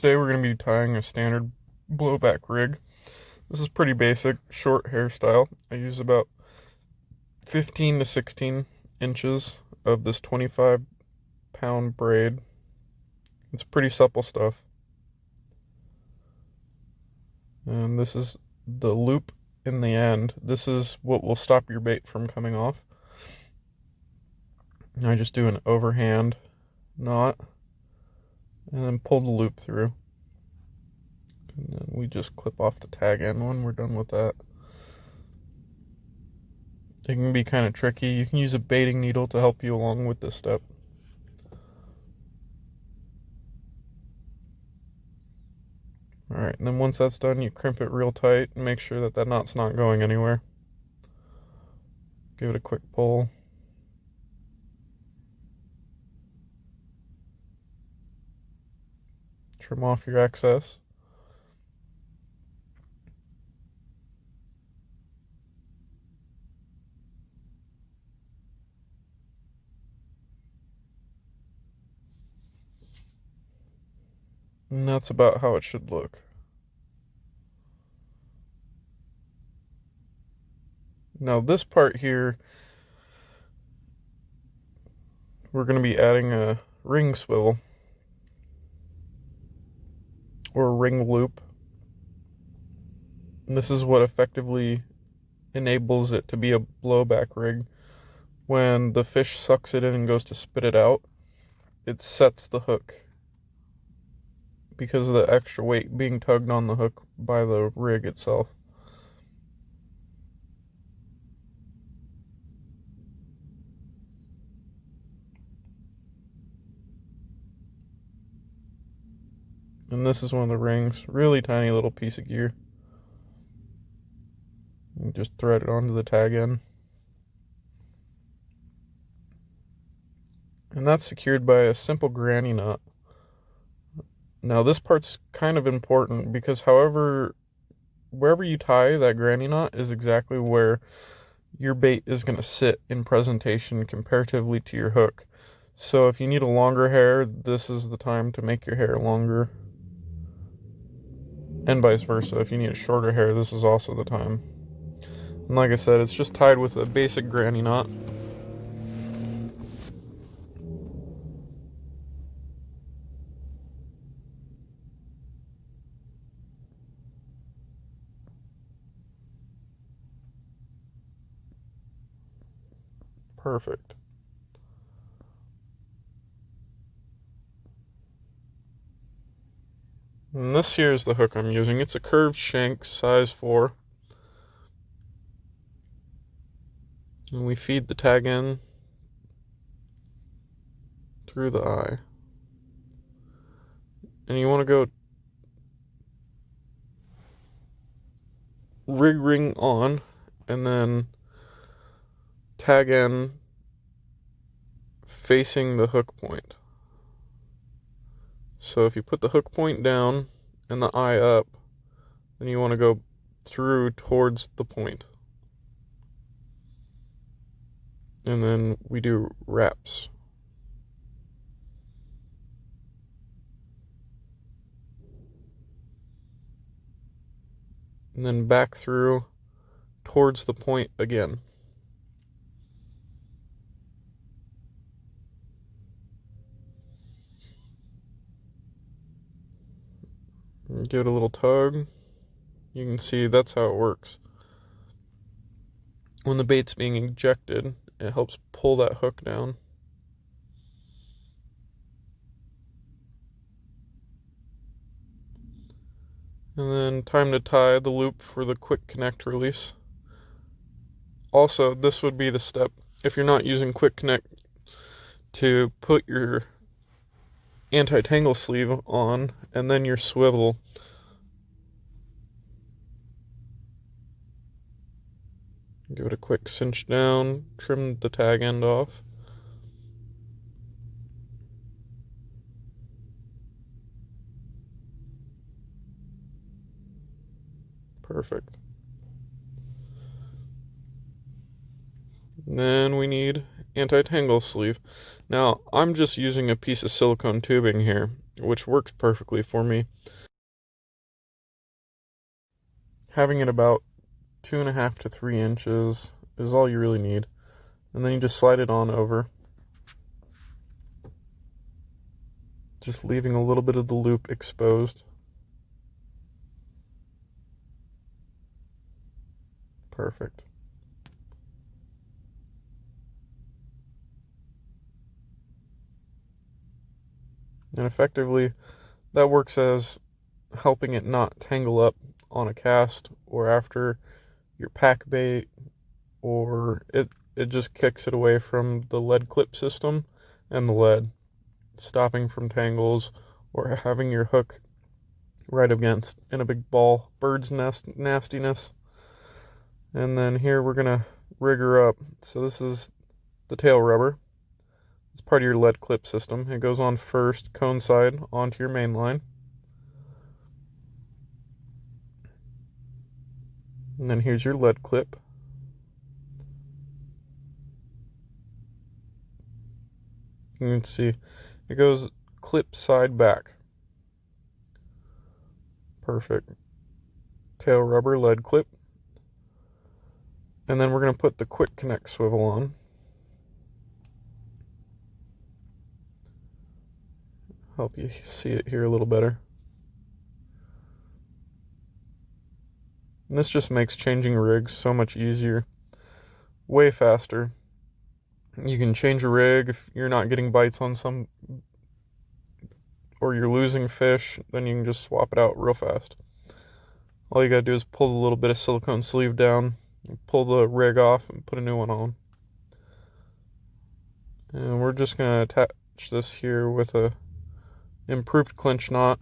Today we're going to be tying a standard blowback rig. This is pretty basic, short hairstyle. I use about 15 to 16 inches of this 25-pound braid. It's pretty supple stuff. And this is the loop in the end. This is what will stop your bait from coming off. And I just do an overhand knot and then pull the loop through. And then we just clip off the tag end when we're done with that. It can be kind of tricky. You can use a baiting needle to help you along with this step. Alright, and then once that's done, you crimp it real tight and make sure that that knot's not going anywhere. Give it a quick pull. Trim off your excess. And that's about how it should look. Now this part here, we're going to be adding a ring swivel or a ring loop. And this is what effectively enables it to be a blowback rig. When the fish sucks it in and goes to spit it out, it sets the hook because of the extra weight being tugged on the hook by the rig itself. And this is one of the rings, really tiny little piece of gear. You just thread it onto the tag end. And that's secured by a simple granny knot. Now this part's kind of important because wherever you tie that granny knot is exactly where your bait is going to sit in presentation comparatively to your hook. So if you need a longer hair, this is the time to make your hair longer. And vice versa, if you need a shorter hair, this is also the time. And like I said, it's just tied with a basic granny knot. Perfect. And this here is the hook I'm using. It's a curved shank, size 4. And we feed the tag in through the eye. And you want to go ring on and then tag in facing the hook point. So if you put the hook point down and the eye up, then you want to go through towards the point. And then we do wraps. And then back through towards the point again. And give it a little tug. You can see that's how it works. When the bait's being ejected, it helps pull that hook down. And then time to tie the loop for the quick connect release. Also, this would be the step, if you're not using quick connect, to put your anti-tangle sleeve on and then your swivel. Give it a quick cinch down, trim the tag end off. Perfect. Then we need anti-tangle sleeve. Now, I'm just using a piece of silicone tubing here. which works perfectly for me. Having it about 2.5 to 3 inches is all you really need. And then you just slide it on over, just leaving a little bit of the loop exposed. Perfect. And effectively, that works as helping it not tangle up on a cast or after your pack bait, or it just kicks it away from the lead clip system and the lead, stopping from tangles or having your hook right against in a big ball bird's nest nastiness. And then here we're gonna rig her up. So this is the tail rubber. It's part of your lead clip system. It goes on first, cone side, onto your main line. And then here's your lead clip. You can see it goes clip side back. Perfect. Tail rubber, lead clip. And then we're going to put the quick connect swivel on. Help you see it here a little better. And this just makes changing rigs so much easier. Way faster. You can change a rig if you're not getting bites on some, or you're losing fish, then you can just swap it out real fast. All you gotta do is pull a little bit of silicone sleeve down, pull the rig off, and put a new one on. And we're just gonna attach this here with a improved clinch knot.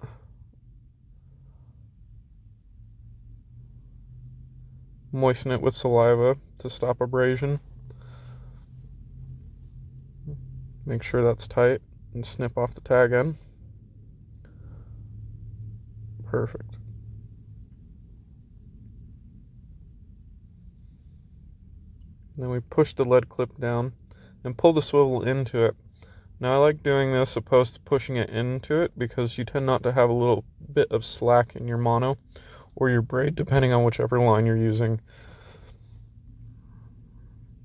Moisten it with saliva to stop abrasion. Make sure that's tight and snip off the tag end. Perfect. Then we push the lead clip down and pull the swivel into it. Now I like doing this opposed to pushing it into it because you tend not to have a little bit of slack in your mono or your braid, depending on whichever line you're using.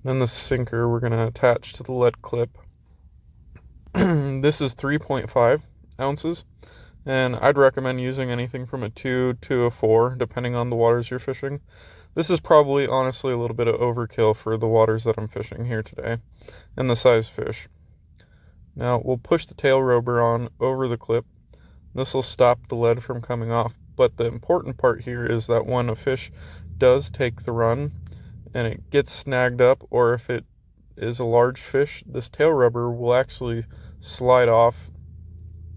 Then the sinker we're going to attach to the lead clip. This is 3.5 ounces, and I'd recommend using anything from a 2 to a 4, depending on the waters you're fishing. This is probably, honestly, a little bit of overkill for the waters that I'm fishing here today, and the size fish. Now, we'll push the tail rubber on over the clip. This will stop the lead from coming off, but the important part here is that when a fish does take the run and it gets snagged up, or if it is a large fish, this tail rubber will actually slide off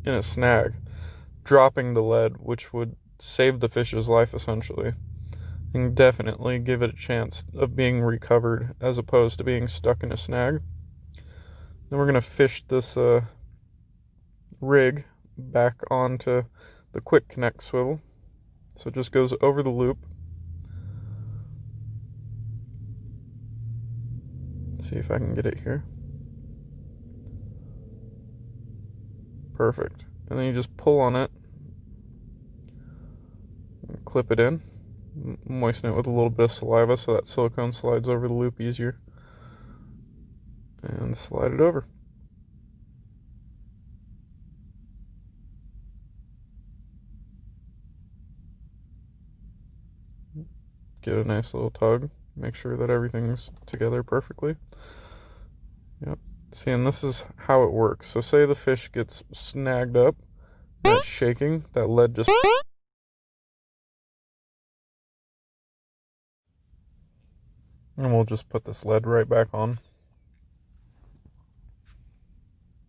in a snag, dropping the lead, which would save the fish's life essentially, and definitely give it a chance of being recovered as opposed to being stuck in a snag. Then we're going to fish this rig back onto the quick connect swivel, so it just goes over the loop. Let's see if I can get it here. Perfect. And then you just pull on it, clip it in, moisten it with a little bit of saliva so that silicone slides over the loop easier, and slide it over. Get a nice little tug, make sure that everything's together perfectly. Yep. See, and this is how it works. So say the fish gets snagged up, and it's shaking, that lead just... And we'll just put this lead right back on.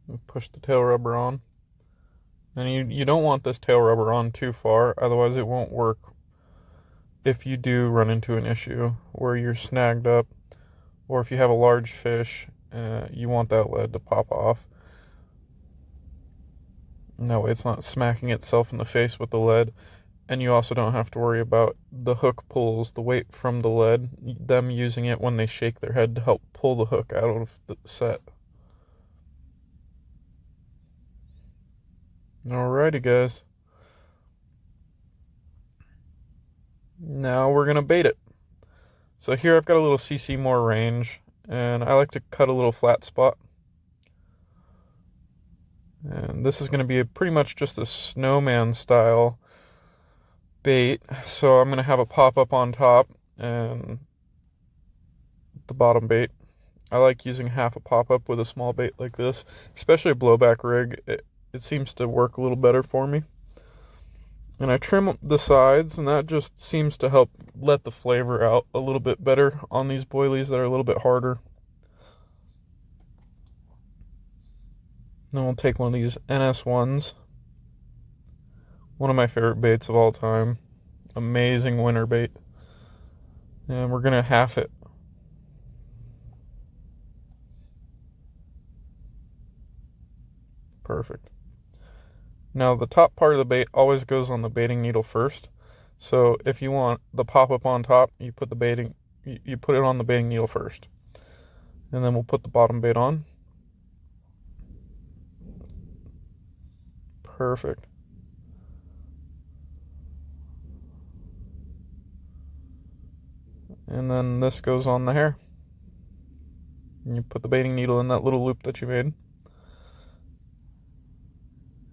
And push the tail rubber on. And you don't want this tail rubber on too far, otherwise it won't work if you do run into an issue where you're snagged up, or if you have a large fish, you want that lead to pop off. And that way it's not smacking itself in the face with the lead, and you also don't have to worry about the hook pulls the weight from the lead, them using it when they shake their head to help pull the hook out of the set. Alrighty, guys. Now we're going to bait it. So here I've got a little cc more range, and I like to cut a little flat spot. And this is going to be pretty much just a snowman style bait. So I'm going to have a pop-up on top and the bottom bait. I like using half a pop-up with a small bait like this, especially a blowback rig. It seems to work a little better for me. And I trim the sides, and that just seems to help let the flavor out a little bit better on these boilies that are a little bit harder. Then we'll take one of these NS1s. One of my favorite baits of all time. Amazing winter bait. And we're going to half it. Perfect. Now the top part of the bait always goes on the baiting needle first. So if you want the pop-up on top, you put it on the baiting needle first. And then we'll put the bottom bait on. Perfect. And then this goes on the hair. And you put the baiting needle in that little loop that you made.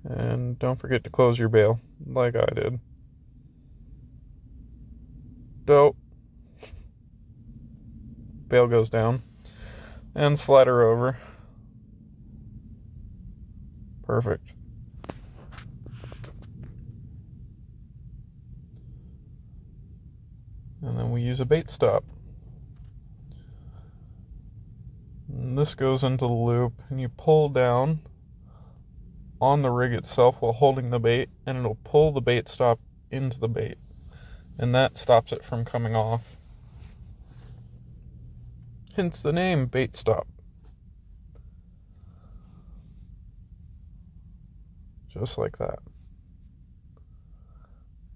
And don't forget to close your bail, like I did. Dope. Bail goes down. And slide her over. Perfect. And then we use a bait stop. And this goes into the loop, and you pull down on the rig itself while holding the bait, and it'll pull the bait stop into the bait. And that stops it from coming off. Hence the name, bait stop. Just like that.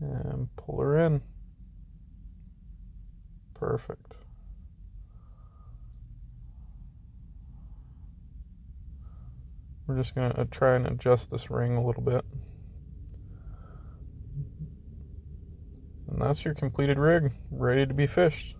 And pull her in. Perfect. We're just going to try and adjust this ring a little bit. And that's your completed rig, ready to be fished.